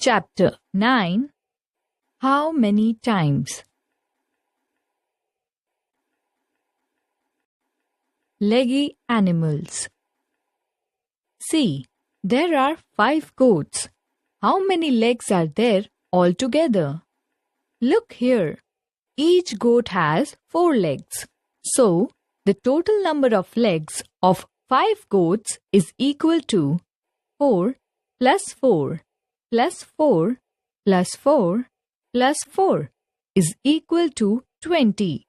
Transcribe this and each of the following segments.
Chapter 9. How many times? Leggy animals. See, there are 5 goats. How many legs are there altogether? Look here. Each goat has 4 legs. So, the total number of legs of 5 goats is equal to 4 plus 4 plus 4 plus 4 plus 4 is equal to 20,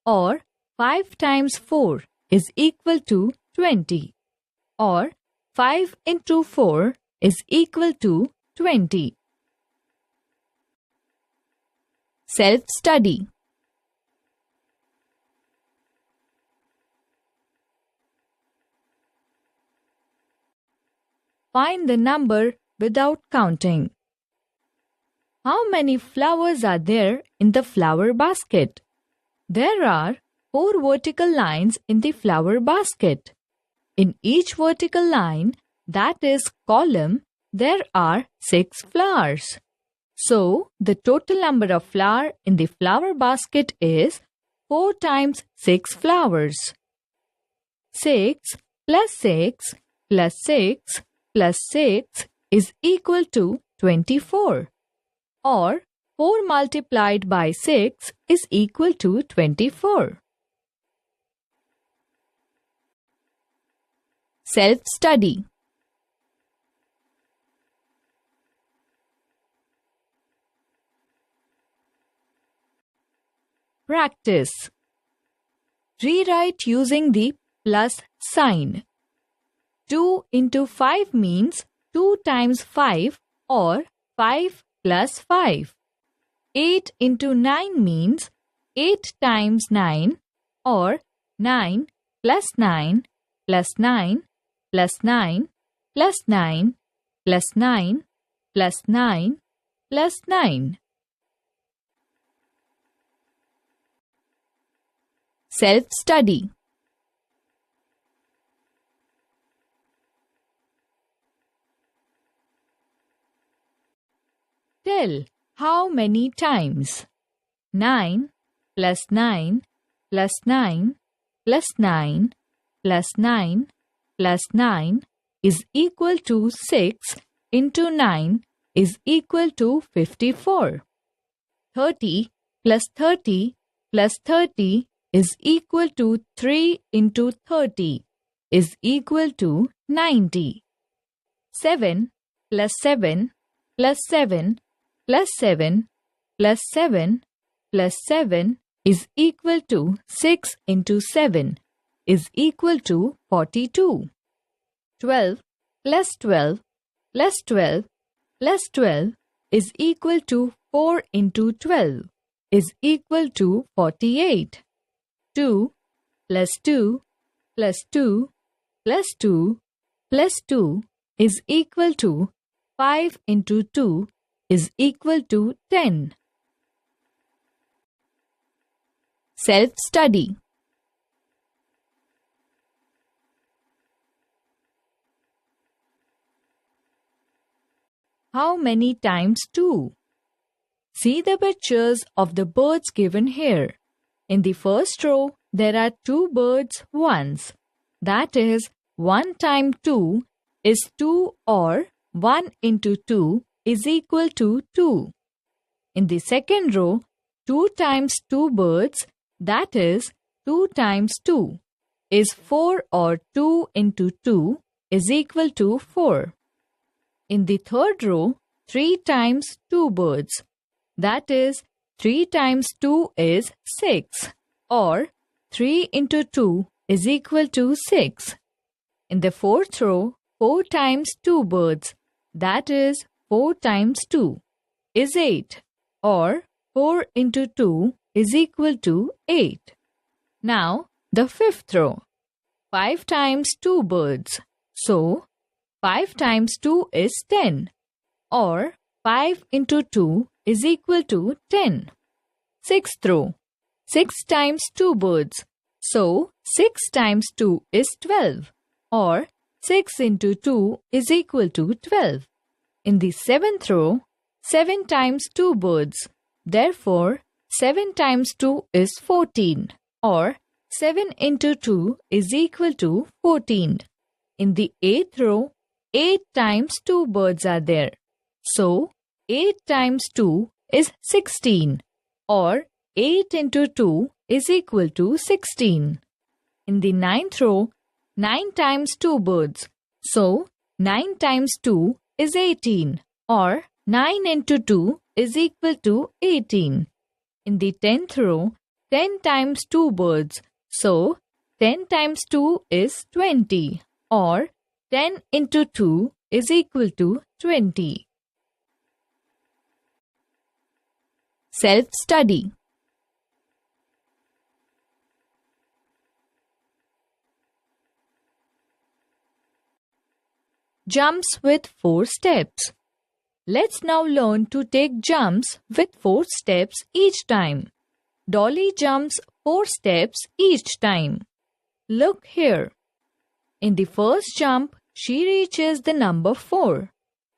or 5 times 4 is equal to 20, or 5 into 4 is equal to 20. Self-study. Find the number without counting. How many flowers are there in the flower basket? There are 4 vertical lines in the flower basket. In each vertical line, that is column, there are 6 flowers. So, the total number of flowers in the flower basket is 4 times 6 flowers. 6 plus 6 plus 6 plus 6 is equal to 24, or 4 multiplied by 6 is equal to 24. Self-study. Practice. Rewrite using the plus sign. 2 into 5 means 2 times 5, or 5 plus 5. 8 into 9 means 8 times 9, or 9 plus 9 plus 9 plus 9 plus 9 plus 9 plus 9 plus 9. Self-study. Tell how many times. 9 plus 9 plus 9 plus 9 plus 9 plus 9 is equal to 6 into 9 is equal to 54. 30 plus 30 plus 30 is equal to 3 into 30 is equal to 90. 7 plus 7 plus 7 plus 7 plus 7 plus 7 is equal to 6 into 7 is equal to 42. 12 plus 12 plus 12 plus 12 is equal to 4 into 12 is equal to 48. 2 plus 2 plus 2 plus 2 plus 2 is equal to 5 into 2 is equal to 10. Self-study. How many times 2? See the pictures of the birds given here. In the first row, there are 2 birds ones. That is, 1 times 2 is 2, or 1 into 2 is equal to 2. In the second row, 2 times 2 birds, that is 2 times 2, is 4, or 2 into 2 is equal to 4. In the third row, 3 times 2 birds, that is 3 times 2 is 6, or 3 into 2 is equal to 6. In the fourth row, 4 times 2 birds, that is 4 times 2 is 8, or 4 into 2 is equal to 8. Now, the fifth row, 5 times 2 birds, so 5 times 2 is 10, or 5 into 2 is equal to 10. Sixth row, 6 times 2 birds, so 6 times 2 is 12, or 6 into 2 is equal to 12. In the seventh row, 7 times 2 birds. Therefore, 7 times 2 is 14, or 7 into 2 is equal to 14. In the 8th row, 8 times 2 birds are there. So, 8 times 2 is 16, or 8 into 2 is equal to 16. In the 9th row, 9 times 2 birds. So, 9 times 2 is 18, or 9 into 2 is equal to 18. In the 10th row, 10 times 2 birds. So, 10 times 2 is 20, or 10 into 2 is equal to 20. Self-study. Jumps with 4 steps. Let's now learn to take jumps with 4 steps each time. Dolly jumps 4 steps each time. Look here. In the first jump, she reaches the number 4.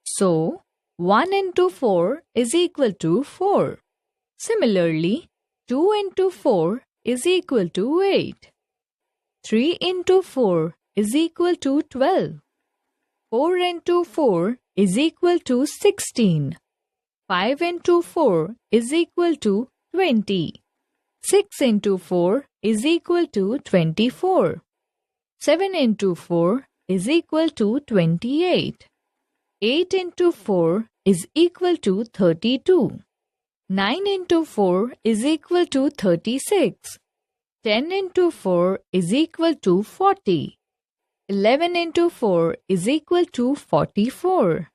So, 1 into 4 is equal to 4. Similarly, 2 into 4 is equal to 8. 3 into 4 is equal to 12. 4 into 4 is equal to 16. 5 into 4 is equal to 20. 6 into 4 is equal to 24. 7 into 4 is equal to 28. 8 into 4 is equal to 32. 9 into 4 is equal to 36. 10 into 4 is equal to 40. 11 into 4 is equal to 44.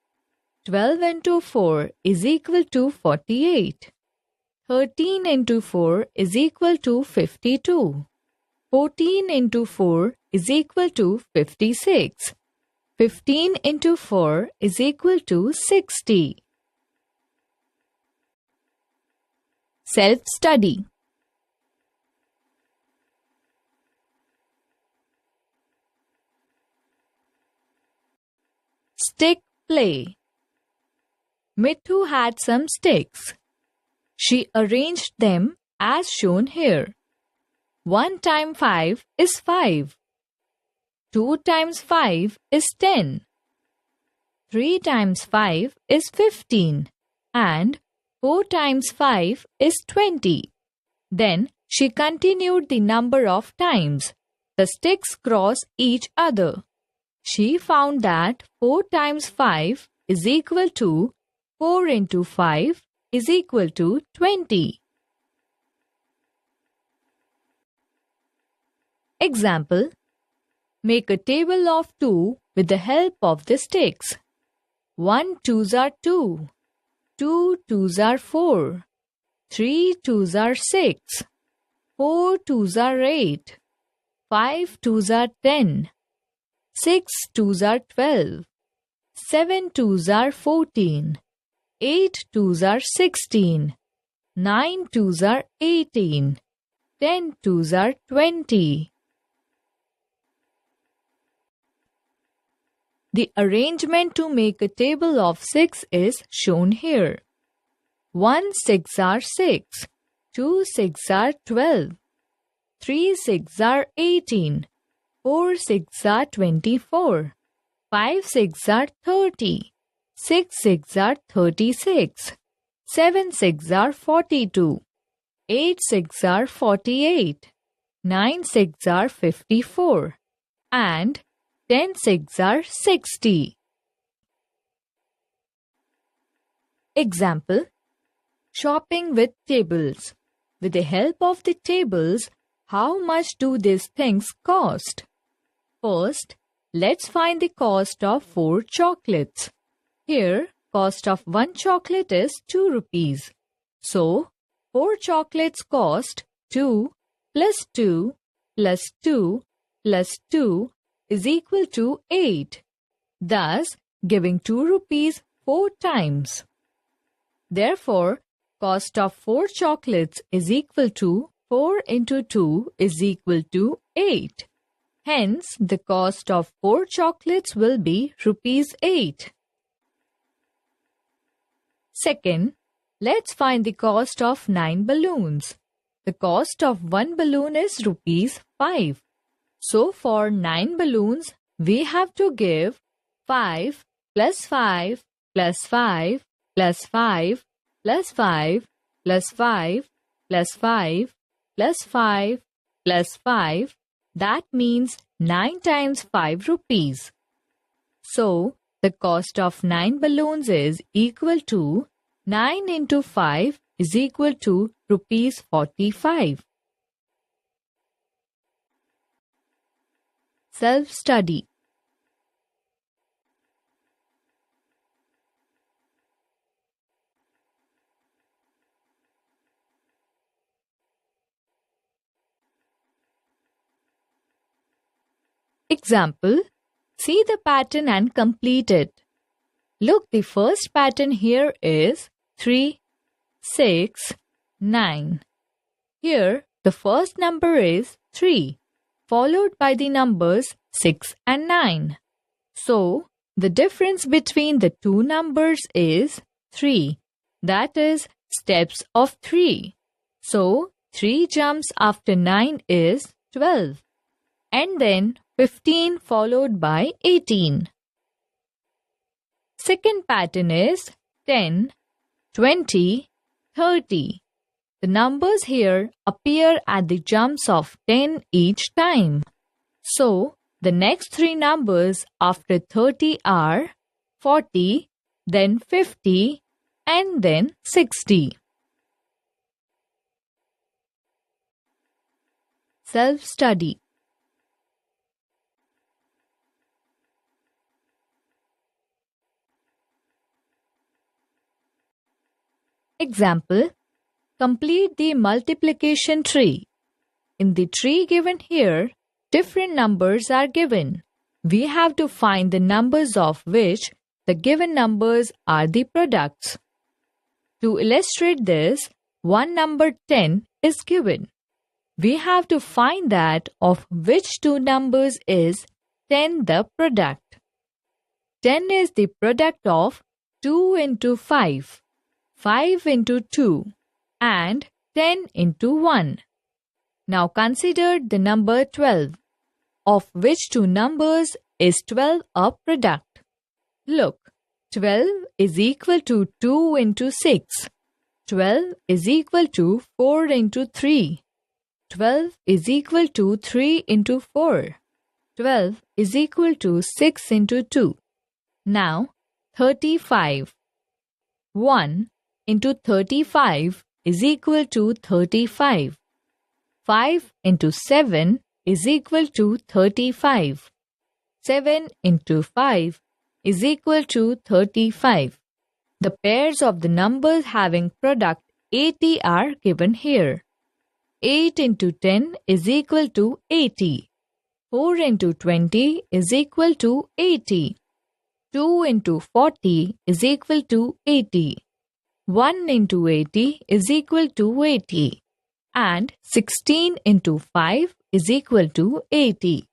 12 into 4 is equal to 48. 13 into 4 is equal to 52. 14 into 4 is equal to 56. 15 into 4 is equal to 60. Self-study. Stick play. Mithu had some sticks. She arranged them as shown here. 1 times 5 is 5. 2 times 5 is 10. 3 times 5 is 15. And 4 times 5 is 20. Then she continued the number of times the sticks cross each other. She found that 4 times 5 is equal to 4 into 5 is equal to 20. Example: make a table of 2 with the help of the sticks. 1 twos are 2, 2 twos are 4, 3 twos are 6, 4 twos are 8, 5 twos are 10, 6 twos are 12, 7 twos are 14, 8 twos are 16, 9 twos are 18, 10 twos are 20. The arrangement to make a table of 6 is shown here. 1 6 are 6, 2 6 are 12, 3 6 are 18, 4 6 are 24, 5 6 are 30, 6 6 are 36, 7 6 are 42, 8 6 are 48, 9 6 are 54, and 10 6 are 60. Example: shopping with tables. With the help of the tables, how much do these things cost? First, let's find the cost of 4 chocolates. Here, cost of 1 chocolate is 2 rupees. So, 4 chocolates cost 2 plus 2 plus 2 plus 2 is equal to 8, thus giving 2 rupees 4 times. Therefore, cost of 4 chocolates is equal to 4 into 2 is equal to 8. Hence, the cost of 4 chocolates will be rupees 8. Second, let's find the cost of 9 balloons. The cost of one balloon is rupees 5. So for 9 balloons, we have to give 5 plus 5 plus 5 plus 5 plus 5 plus 5 plus 5 plus 5 plus 5. That means 9 times 5 rupees. So the cost of 9 balloons is equal to 9 into 5 is equal to rupees 45. Self-study. Example. See the pattern and complete it. Look, the first pattern here is 3, 6, 9. Here, the first number is 3, followed by the numbers 6 and 9. So, the difference between the two numbers is 3. That is steps of 3. So, 3 jumps after 9 is 12. And then 15 followed by 18. Second pattern is 10, 20, 30. The numbers here appear at the jumps of 10 each time. So, the next 3 numbers after 30 are 40, then 50, and then 60. Self-study. Example. Complete the multiplication tree. In the tree given here, different numbers are given. We have to find the numbers of which the given numbers are the products. To illustrate this, one number 10 is given. We have to find that of which two numbers is 10 the product. 10 is the product of 2 into 5, 5 into 2, and 10 into 1. Now consider the number 12, of which two numbers is 12 a product. Look, 12 is equal to 2 into 6. 12 is equal to 4 into 3. 12 is equal to 3 into 4. 12 is equal to 6 into 2. Now, 35. 1 into 35 is equal to 35. 5 into 7 is equal to 35. 7 into 5 is equal to 35. The pairs of the numbers having product 80 are given here. 8 into 10 is equal to 80. 4 into 20 is equal to 80. 2 into 40 is equal to 80. 1 into 80 is equal to 80. And 16 into 5 is equal to 80.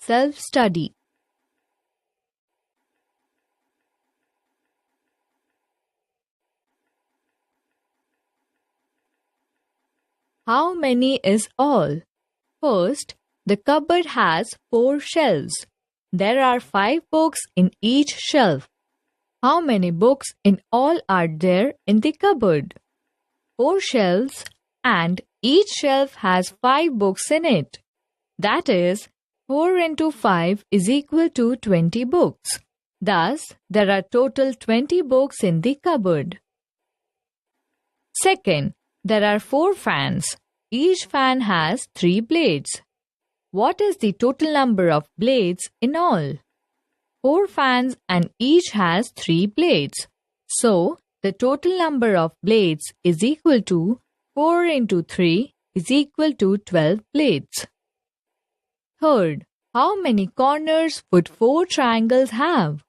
Self-study. How many is all? First, the cupboard has 4 shelves. There are 5 books in each shelf. How many books in all are there in the cupboard? 4 shelves, and each shelf has 5 books in it. That is, 4 into 5 is equal to 20 books. Thus, there are total 20 books in the cupboard. Second, there are 4 fans. Each fan has 3 blades. What is the total number of blades in all? 4 fans and each has 3 blades. So, the total number of blades is equal to 4 into 3 is equal to 12 blades. Third, how many corners would 4 triangles have?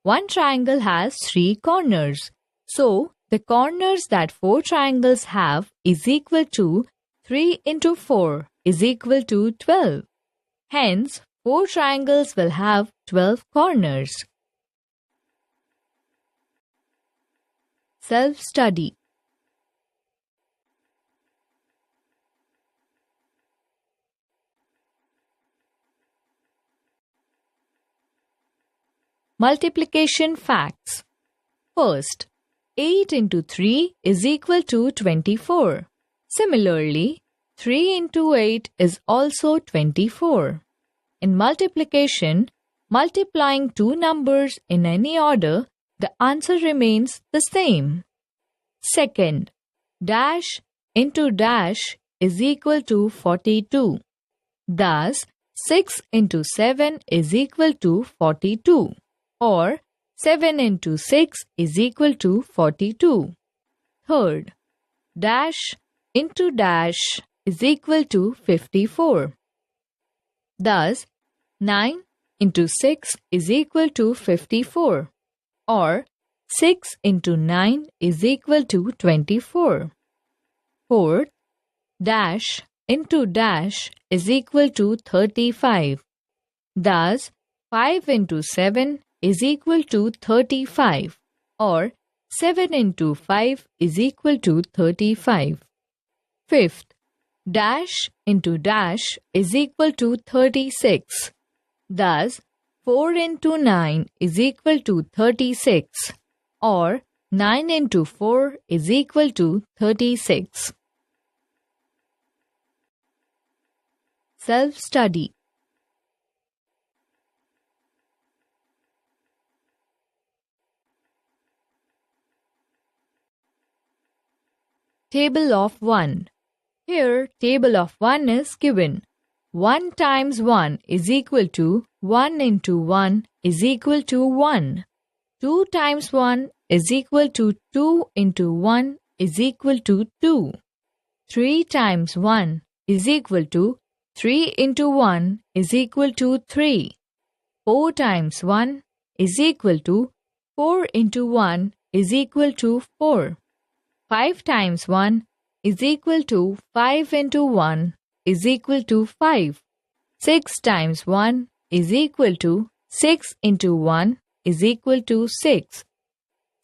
One triangle has 3 corners. So, the corners that 4 triangles have is equal to 3 into 4 is equal to 12. Hence, 4 triangles will have 12 corners. Self-study. Multiplication facts. First, 8 into 3 is equal to 24. Similarly, 3 into 8 is also 24. In multiplication, multiplying two numbers in any order, the answer remains the same. Second, dash into dash is equal to 42. Thus, 6 into 7 is equal to 42, or 7 into 6 is equal to 42. Third, dash into dash is equal to 54. Thus, 9 into 6 is equal to 54, or 6 into 9 is equal to 24. Fourth, dash into dash is equal to 35. Thus, 5 into 7 is equal to 35, or 7 into 5 is equal to 35. Fifth, dash into dash is equal to 36. Thus, 4 into 9 is equal to 36, or 9 into 4 is equal to 36. Self-study. Table of 1. Here, table of 1 is given. 1 times 1 is equal to 1 into 1 is equal to 1. 2 times 1 is equal to 2 into 1 is equal to 2. 3 times 1 is equal to 3 into 1 is equal to 3. 4 times 1 is equal to 4 into 1 is equal to 4. 5 times 1 is equal to 5 into 1 is equal to 5. 6 times 1 is equal to 6 into 1 is equal to 6.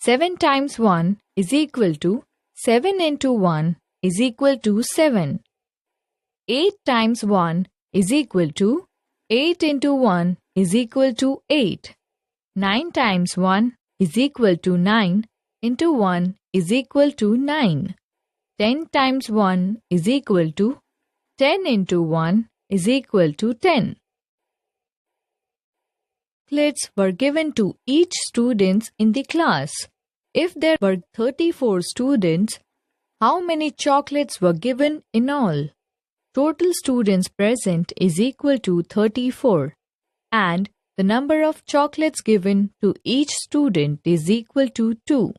7 times 1 is equal to 7 into 1 is equal to 7. 8 times 1 is equal to 8 into 1 is equal to 8. 9 times 1 is equal to 9 into 1 is equal to 9. 10 times 1 is equal to 10 into 1 is equal to 10. Chocolates were given to each student in the class. If there were 34 students, how many chocolates were given in all? Total students present is equal to 34, and the number of chocolates given to each student is equal to 2.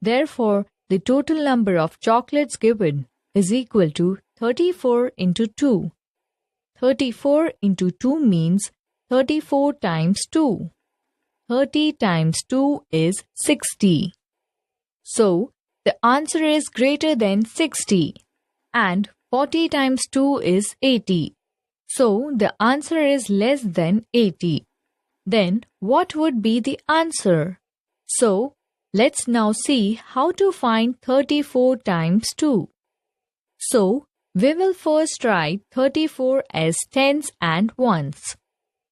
Therefore, the total number of chocolates given is equal to 34 into 2. 34 into 2 means 34 times 2. 30 times 2 is 60. So, the answer is greater than 60. And 40 times 2 is 80. So, the answer is less than 80. Then, what would be the answer? So, let's now see how to find 34 times 2. So, we will first write 34 as tens and ones.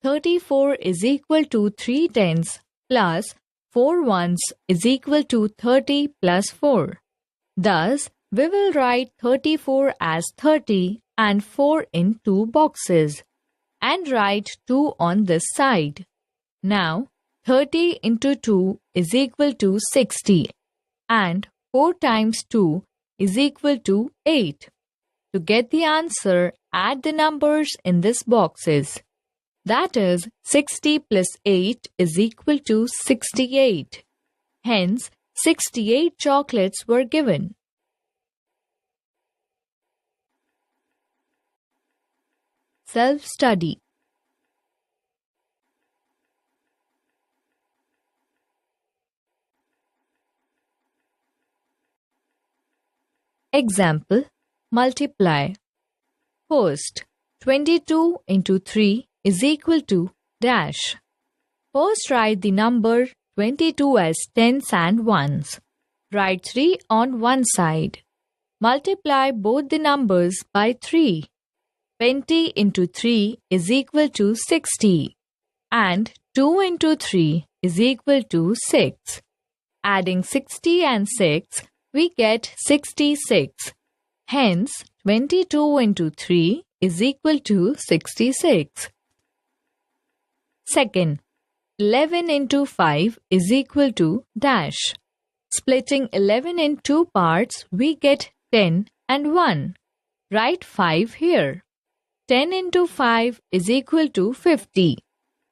34 is equal to 3 tens plus 4 ones is equal to 30 plus 4. Thus, we will write 34 as 30 and 4 in 2 boxes and write 2 on this side. Now, 30 into 2 is equal to 60 and 4 times 2 is equal to 8. To get the answer, add the numbers in these boxes. That is, 60 plus 8 is equal to 68. Hence, 68 chocolates were given. Self-study. Example, multiply. First, 22 into 3 is equal to dash. First write the number 22 as tens and ones. Write 3 on one side. Multiply both the numbers by 3. 20 into 3 is equal to 60. And 2 into 3 is equal to 6. Adding 60 and 6, we get 66. Hence, 22 into 3 is equal to 66. Second, 11 into 5 is equal to dash. Splitting 11 in two parts, we get 10 and 1. Write 5 here. 10 into 5 is equal to 50.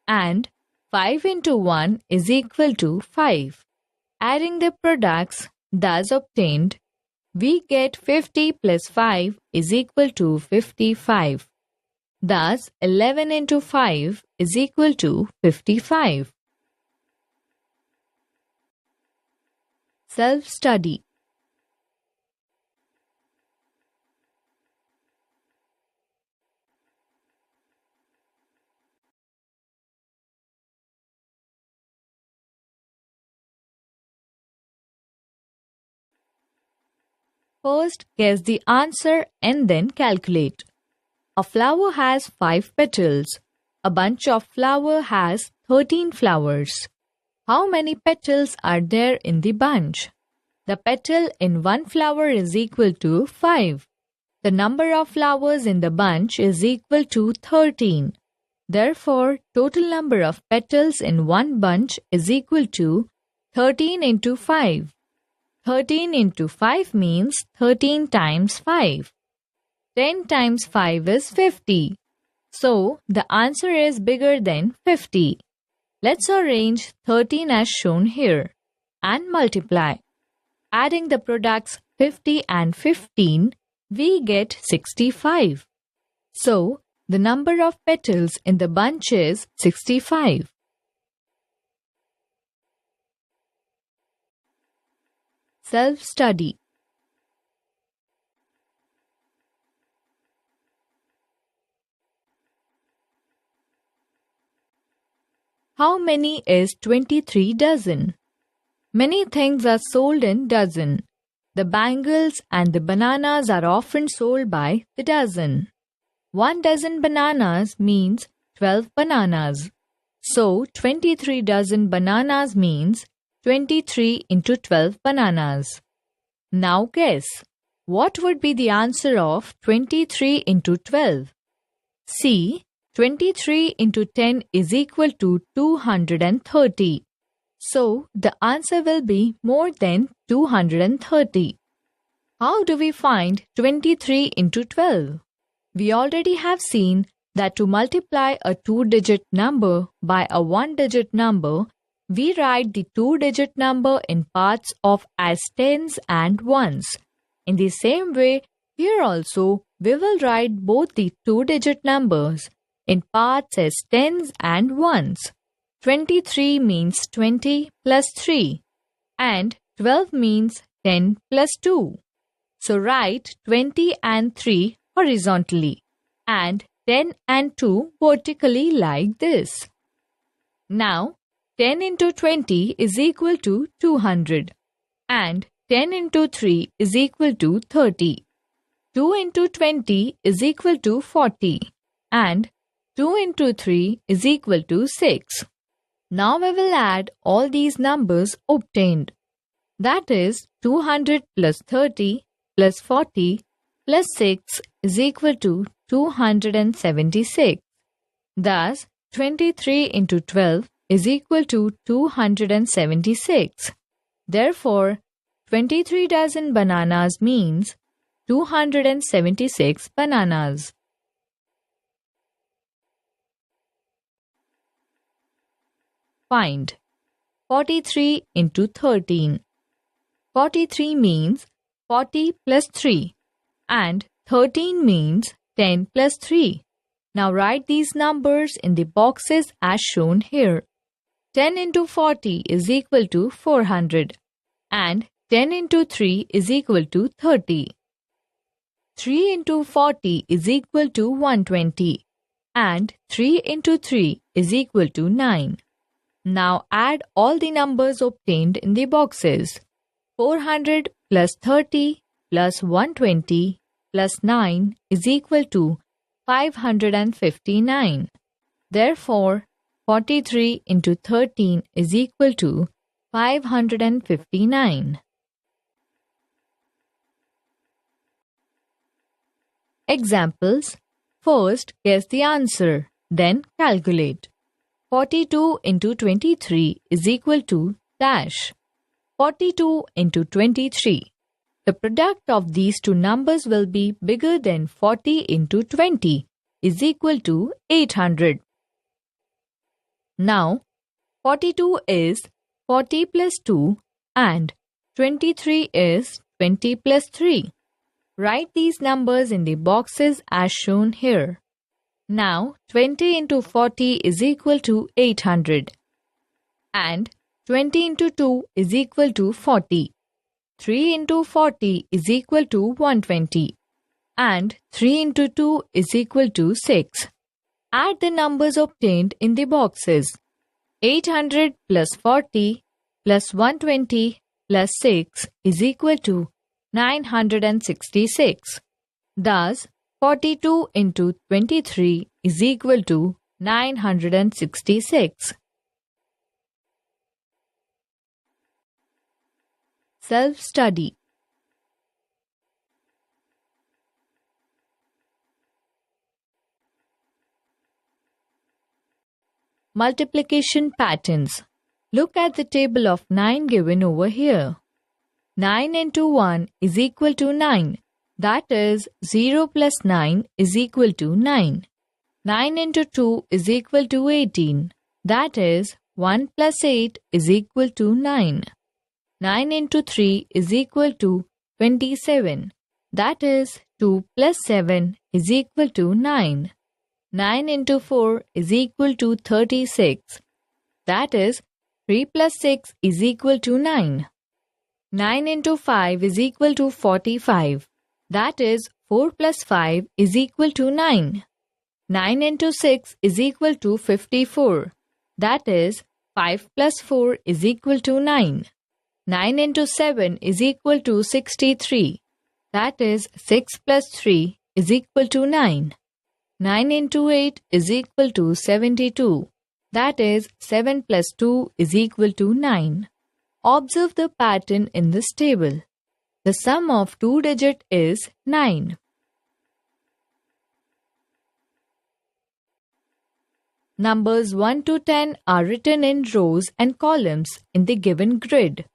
And 5 into 1 is equal to 5. Adding the products thus obtained, we get 50 plus 5 is equal to 55. Thus, 11 into 5 is equal to 55. Self-study. First, guess the answer and then calculate. A flower has 5 petals. A bunch of flower has 13 flowers. How many petals are there in the bunch? The petal in one flower is equal to 5. The number of flowers in the bunch is equal to 13. Therefore, total number of petals in one bunch is equal to 13 into 5. 13 into 5 means 13 times 5. 10 times 5 is 50. So, the answer is bigger than 50. Let's arrange 13 as shown here and multiply. Adding the products 50 and 15, we get 65. So, the number of petals in the bunch is 65. Self-study. How many is 23 dozen? Many things are sold in dozen. The bangles and the bananas are often sold by the dozen. 1 dozen bananas means 12 bananas. So, 23 dozen bananas means 23 into 12 bananas. Now guess, what would be the answer of 23 into 12? See, 23 into 10 is equal to 230. So, the answer will be more than 230. How do we find 23 into 12? We already have seen that to multiply a 2-digit number by a 1-digit number, we write the 2-digit number in parts of as tens and ones. In the same way, here also, we will write both the 2-digit numbers in parts as tens and ones. 23 means 20 plus 3 and 12 means 10 plus 2. So write 20 and 3 horizontally and 10 and 2 vertically like this. Now, 10 into 20 is equal to 200 and 10 into 3 is equal to 30. 2 into 20 is equal to 40 and 2 into 3 is equal to 6. Now we will add all these numbers obtained. That is 200 plus 30 plus 40 plus 6 is equal to 276. Thus, 23 into 12 is equal to 276. Therefore, 23 dozen bananas means 276 bananas. Find 43 into 13. 43 means 40 plus 3 and 13 means 10 plus 3. Now write these numbers in the boxes as shown here. 10 into 40 is equal to 400 and 10 into 3 is equal to 30. 3 into 40 is equal to 120 and 3 into 3 is equal to 9. Now add all the numbers obtained in the boxes. 400 plus 30 plus 120 plus 9 is equal to 559. Therefore, 43 into 13 is equal to 559. Examples. First, guess the answer, then calculate. 42 into 23 is equal to dash. 42 into 23. The product of these two numbers will be bigger than 40 into 20 is equal to 800. Now, 42 is 40 plus 2 and 23 is 20 plus 3. Write these numbers in the boxes as shown here. Now, 20 into 40 is equal to 800 and 20 into 2 is equal to 40. 3 into 40 is equal to 120 and 3 into 2 is equal to 6. Add the numbers obtained in the boxes. 800 plus 40 plus 120 plus 6 is equal to 966. Thus, 42 into 23 is equal to 966. Self-study. Multiplication patterns. Look at the table of 9 given over here. 9 into 1 is equal to 9. That is 0 plus 9 is equal to 9. 9 into 2 is equal to 18. That is 1 plus 8 is equal to 9. 9 into 3 is equal to 27. That is 2 plus 7 is equal to 9. 9 into 4 is equal to 36. That is 3 plus 6 is equal to 9. 9 into 5 is equal to 45. That is 4 plus 5 is equal to 9. 9 into 6 is equal to 54. That is 5 plus 4 is equal to 9. 9 into 7 is equal to 63. That is 6 plus 3 is equal to 9. 9 into 8 is equal to 72. That is 7 plus 2 is equal to 9. Observe the pattern in this table. The sum of two digits is 9. Numbers 1 to 10 are written in rows and columns in the given grid.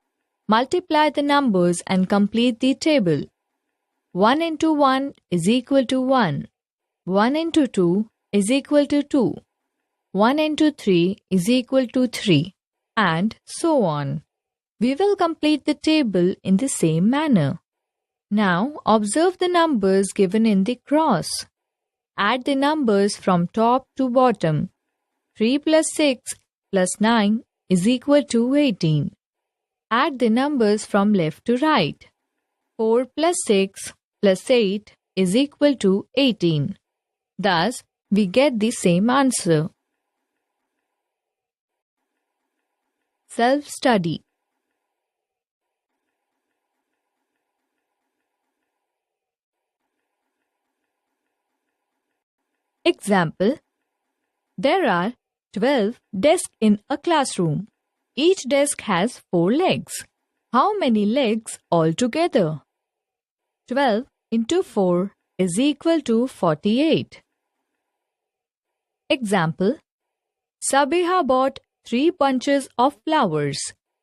Multiply the numbers and complete the table. 1 into 1 is equal to 1. 1 into 2 is equal to 2. 1 into 3 is equal to 3. And so on. We will complete the table in the same manner. Now observe the numbers given in the cross. Add the numbers from top to bottom. 3 plus 6 plus 9 is equal to 18. Add the numbers from left to right. 4 plus 6 plus 8 is equal to 18. Thus, we get the same answer. Self-study. Example. There are 12 desks in a classroom. Each desk has 4 legs. How many legs altogether? 12 into 4 is equal to 48. Example. Sabiha bought 3 bunches of flowers.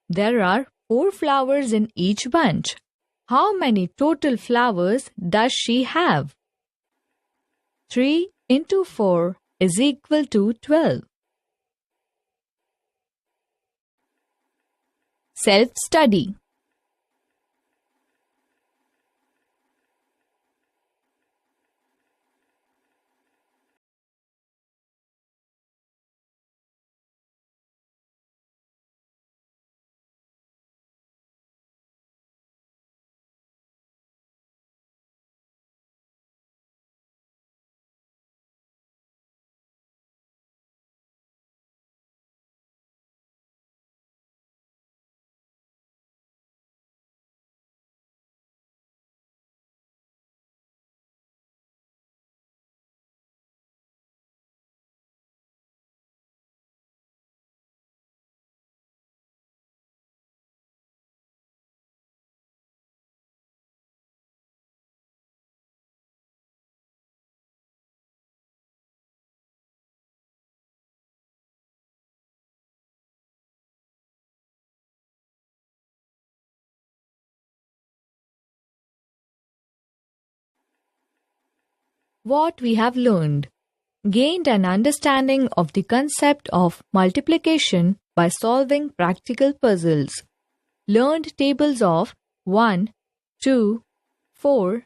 There are 4 flowers in each bunch. How many total flowers does she have? 3 into 4 is equal to 12. Self-study. What we have learned. Gained an understanding of the concept of multiplication by solving practical puzzles. Learned tables of 1, 2, 4,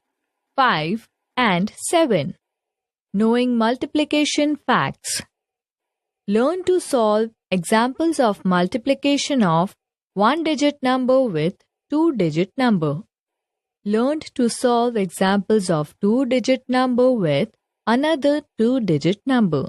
5 and 7. Knowing multiplication facts. Learn to solve examples of multiplication of one-digit number with two-digit number. Learned to solve examples of two-digit number with another two-digit number.